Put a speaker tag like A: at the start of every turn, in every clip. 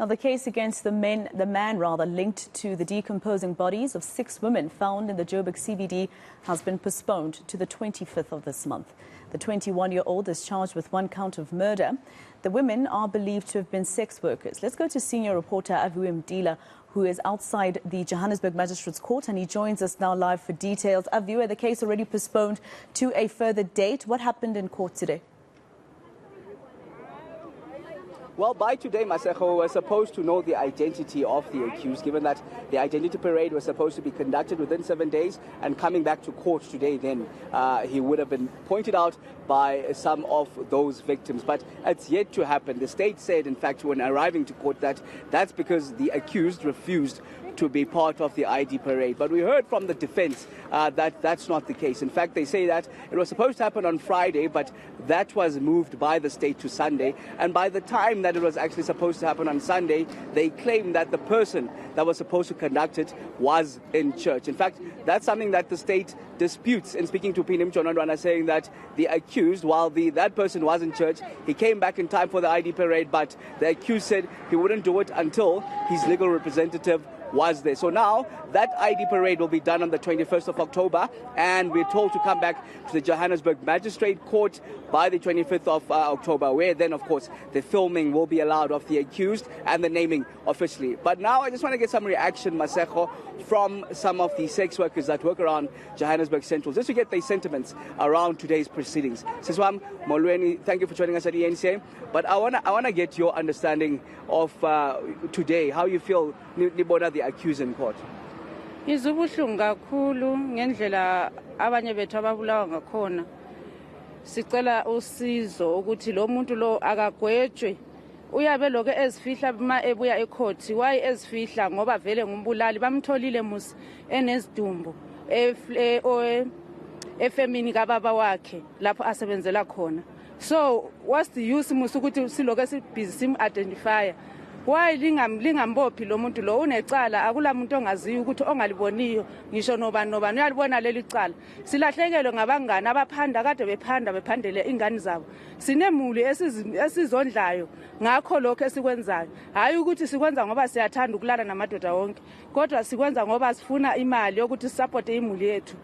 A: Now, the case against the man linked to the decomposing bodies of 6 women found in the Joburg CBD has been postponed to the 25th of this month. The 21-year-old is charged with 1 count of murder. The women are believed to have been sex workers. Let's go to senior reporter Aviwe Mtila, who is outside the Johannesburg Magistrates Court, and he joins us now live for details. Aviwe, the case already postponed to a further date. What happened in court today?
B: Well, by today, Maseko was supposed to know the identity of the accused, given that the identity parade was supposed to be conducted within 7 days, and coming back to court today, then he would have been pointed out by some of those victims. But it's yet to happen. The state said, in fact, when arriving to court, that that's because the accused refused to be part of the ID parade. But we heard from the defense that that's not the case. In fact, they say that it was supposed to happen on Friday, but that was moved by the state to Sunday. And by the time that it was actually supposed to happen on Sunday, they claimed that the person that was supposed to conduct it was in church. In fact, that's something that the state disputes. In speaking to Pinim Chonondwana, saying that the accused, while that person was in church, he came back in time for the ID parade, but the accused said he wouldn't do it until his legal representative was there. So now that ID parade will be done on the 21st of October, and we're told to come back to the Johannesburg Magistrate Court by the 25th of October, where then, of course, the filming will be allowed of the accused and the naming officially. But now I just want to get some reaction, Maseko, from some of the sex workers that work around Johannesburg Central, just to get their sentiments around today's proceedings. Siswam Molweni, thank you for joining us at eNCA. But I wanna get your understanding of today, how you feel Nibona the accused in court.
C: Izubuhlungu kakhulu ngendlela abanye bethu ababulawa ngakhona. Sicela usizo ukuthi lo muntu lo akagwetshwe. Uyabe lokho ezifihla ma ebuya ecourt. Why ezifihla ngoba vele ngumbulali bamtholile musi enesidumbu efemini kababa wakhe lapho asebenzela khona. So what's the use musi ukuthi siloko sibhizi sim identifier? Why lingambophi lo muntu lo unecala akula muntu ongaziyo ukuthi ongaliboniyo ngisho nobani uyalibona leli cala silahlekelwe ngabangani abaphanda kade bephandele ingane zabo sinemuli esizondlayo ngakho lokho esikwenzayo hayi ukuthi sikwenza ngoba siyathanda ukulala namadoda wonke kodwa sikwenza ngoba sifuna imali yokuthi support imuli yethu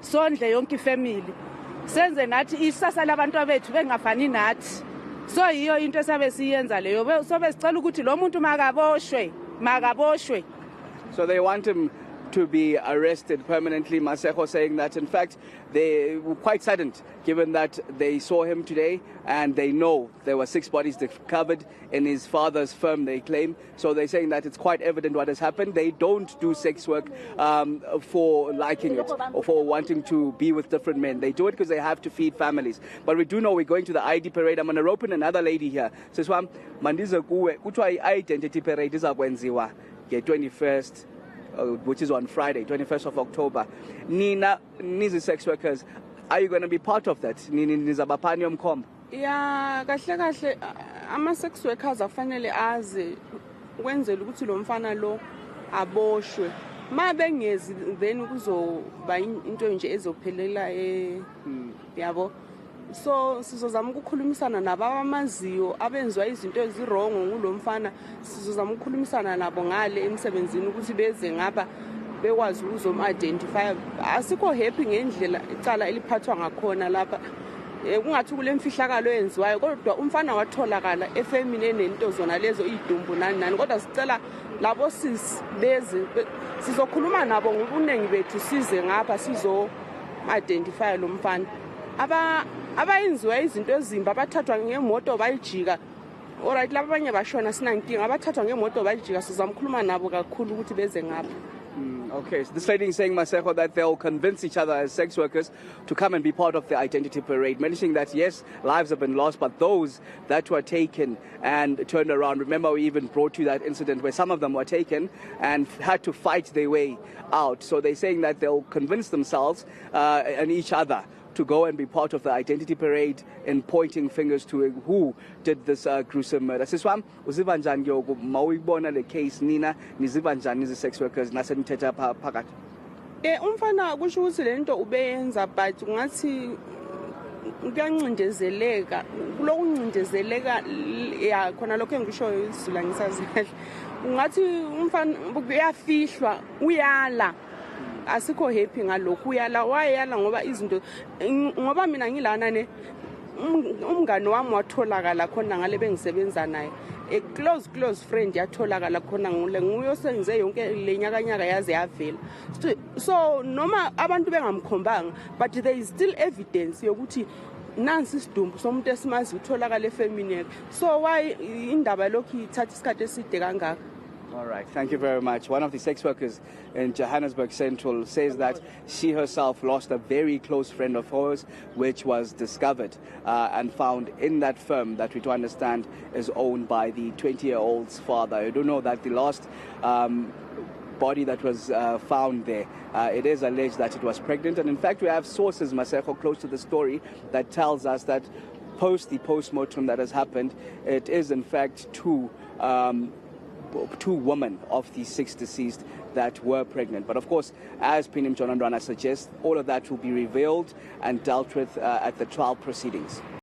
C: sondle yonke ifamily senze nathi isasa labantu bethu bengafani nathi. So iyo into esabe siyenza leyo sobe sicela ukuthi lo muntu makaboshwe.
B: So they want him to be arrested permanently. Maseko saying that in fact they were quite saddened given that they saw him today and they know there were 6 bodies discovered in his father's firm, they claim. So they're saying that it's quite evident what has happened. They don't do sex work for liking it or for wanting to be with different men. They do it because they have to feed families. But we do know we're going to the ID parade. I'm going to rope in another lady here. So mandiza kuwe kuthiwa identity parade izakwenziwa nge-21st, which is on Friday, 21st of October. Nina, nizi sex workers, are you going to be part of that? Nizabapani yomkhomba?
D: Yeah, kahle ama sex workers afanele aze kwenzela ukuthi lo mfana lo aboshwe. Ma bengezi then kuzoba into nje ezophelela yabo. So sizozama ukukhulumisana nabo abamaziyo abenzwa izinto ezirongo ngulo mfana sizozama ukukhulumisana nabo ngale emsebenzini ukuthi beze ngapha bekwazi ukuzom-identify. Asikho happy ngendlela icala eliphathwa ngakhona lapha kungathi kule mfihlakalo eyenziwayo kodwa umfana watholakala efemini enento zona lezo idumbu nani kodwa sicela labo beze sizokhuluma nabo ngobuningi bethu size ngapha sizo-identify lo mfana abayenziwa izinto ezimba abathathwa ngemoto bayijika. Alright, laba abanye bashona sinankinga abathathwa ngemoto bayijika sizamkhuluma nabo kakhulu ukuthi beze ngapha.
B: Okay, so this lady is saying, Maseko, that they'll convince each other as sex workers to come and be part of the identity parade, mentioning that, yes, lives have been lost, but those that were taken and turned around. Remember, we even brought you that incident where some of them were taken and had to fight their way out. So they're saying that they'll convince themselves and each other to go and be part of the identity parade and pointing fingers to who did this gruesome murder. Siswam, uziva njani yoku mawuyibona le case nina niziva njani izi sex workers nasenithetha phakathi?
D: Umfana kusho ukuthi lento ubeyenza but ngathi kuyancindezeleka kulokuncindezeleka ya khona lokho engishoyo isizulu ngisazi kahle ungathi umfana uyafihlwa uyala asikho happy ngalokho uyala wayala ngoba izinto ngoba mina ngilana ne umngane wami watholakala khona ngale bengisebenza naye a close friend yatholakala khona nguyo sengize yonke lenyakanyaka yaze yavela so noma abantu bengamkhombanga but there is still evidence yokuthi nansi isidumbu somuntu esimazi utholakala efamily yakhe so why indaba lokho ithatha isikhathi eside kangaka.
B: All right, thank you very much. One of the sex workers in Johannesburg Central says that she herself lost a very close friend of hers, which was discovered and found in that firm that we do understand is owned by the 20-year-old's father. I do know that the last body that was found there, it is alleged that it was pregnant. And in fact, we have sources, Maseko, close to the story that tells us that post the post-mortem that has happened, it is in fact two women of the 6 deceased that were pregnant. But of course, as Pinim Jonandwana suggests, all of that will be revealed and dealt with at the trial proceedings.